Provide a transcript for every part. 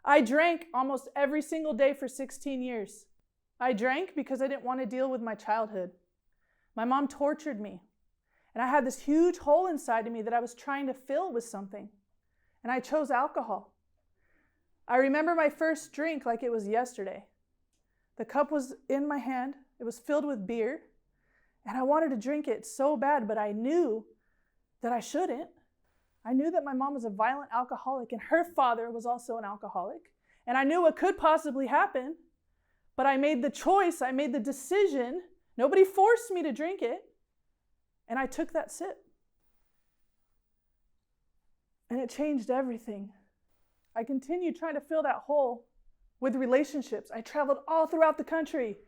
I drank almost every single day for 16 years. I drank because I didn't want to deal with my childhood. My mom tortured me, and I had this huge hole inside of me that I was trying to fill with something, and I chose alcohol. I remember my first drink like it was yesterday. The cup was in my hand, it was filled with beer, and I wanted to drink it so bad, but I knew that I shouldn't. I knew that my mom was a violent alcoholic and her father was also an alcoholic. And I knew what could possibly happen, but I made the choice, I made the decision. Nobody forced me to drink it. And I took that sip. And it changed everything. I continued trying to fill that hole with relationships. I traveled all throughout the country.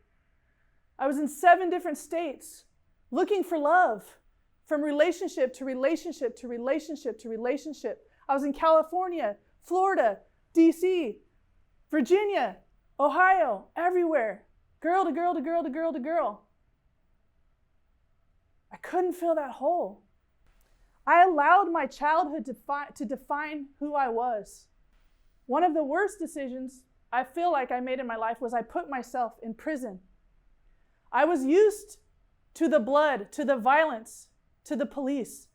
I was in 7 different states looking for love. From relationship to relationship to relationship to relationship. I was in California, Florida, DC, Virginia, Ohio, everywhere. Girl to girl to girl to girl to girl. I couldn't fill that hole. I allowed my childhood to define who I was. One of the worst decisions I feel like I made in my life was I put myself in prison. I was used to the blood, to the violence, to the police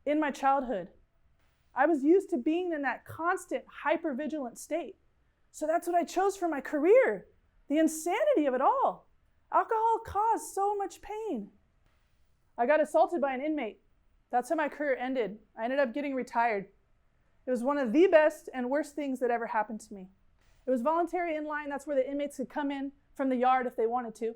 in my childhood. I was used to being in that constant hypervigilant state. So that's what I chose for my career. The insanity of it all. Alcohol caused so much pain. I got assaulted by an inmate. That's how my career ended. I ended up getting retired. It was one of the best and worst things that ever happened to me. It was voluntary in line. That's where the inmates could come in from the yard if they wanted to.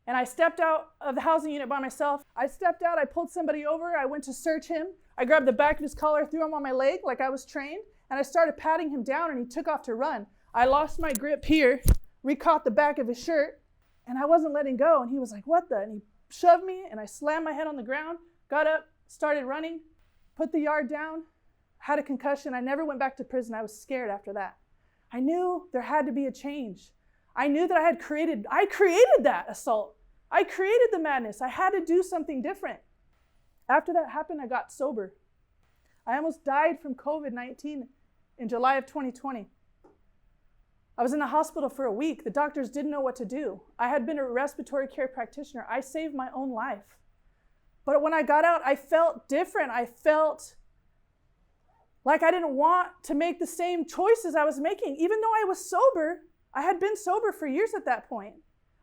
And I stepped out of the housing unit by myself. I stepped out, I pulled somebody over, I went to search him. I grabbed the back of his collar, threw him on my leg like I was trained, and I started patting him down and he took off to run. I lost my grip here, re-caught the back of his shirt, and I wasn't letting go. And he was like, what the? And he shoved me and I slammed my head on the ground, got up, started running, put the yard down, had a concussion. I never went back to prison. I was scared after that. I knew there had to be a change. I knew that I created that assault. I created the madness. I had to do something different. After that happened, I got sober. I almost died from COVID-19 in July of 2020. I was in the hospital for a week. The doctors didn't know what to do. I had been a respiratory care practitioner. I saved my own life. But when I got out, I felt different. I felt like I didn't want to make the same choices I was making. Even though I was sober, I had been sober for years at that point.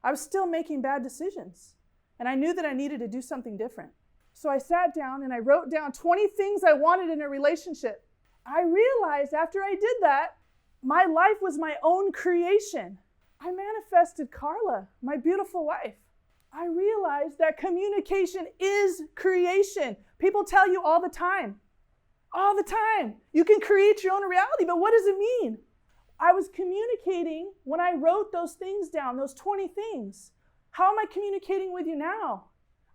I was still making bad decisions. And I knew that I needed to do something different. So I sat down and I wrote down 20 things I wanted in a relationship. I realized after I did that, my life was my own creation. I manifested Carla, my beautiful wife. I realized that communication is creation. People tell you all the time, you can create your own reality, but what does it mean? I was communicating when I wrote those things down, those 20 things. How am I communicating with you now?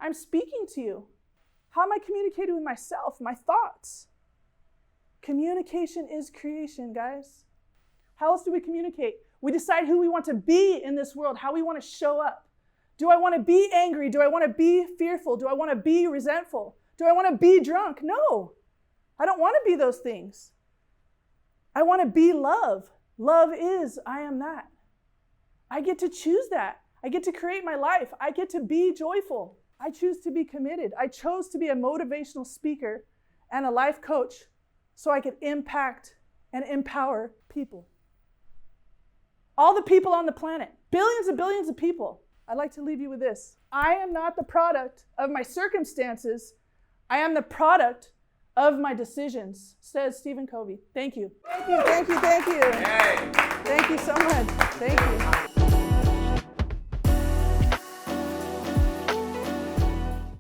I'm speaking to you. How am I communicating with myself, my thoughts? Communication is creation, guys. How else do we communicate? We decide who we want to be in this world, how we want to show up. Do I want to be angry? Do I want to be fearful? Do I want to be resentful? Do I want to be drunk? No, I don't want to be those things. I want to be love. Love is, I am that. I get to choose that. I get to create my life. I get to be joyful. I choose to be committed. I chose to be a motivational speaker and a life coach so I could impact and empower people. All the people on the planet, billions and billions of people. I'd like to leave you with this. I am not the product of my circumstances. I am the product of my decisions, says Stephen Covey. Thank you. Thank you, thank you, thank you. Thank you so much. Thank you.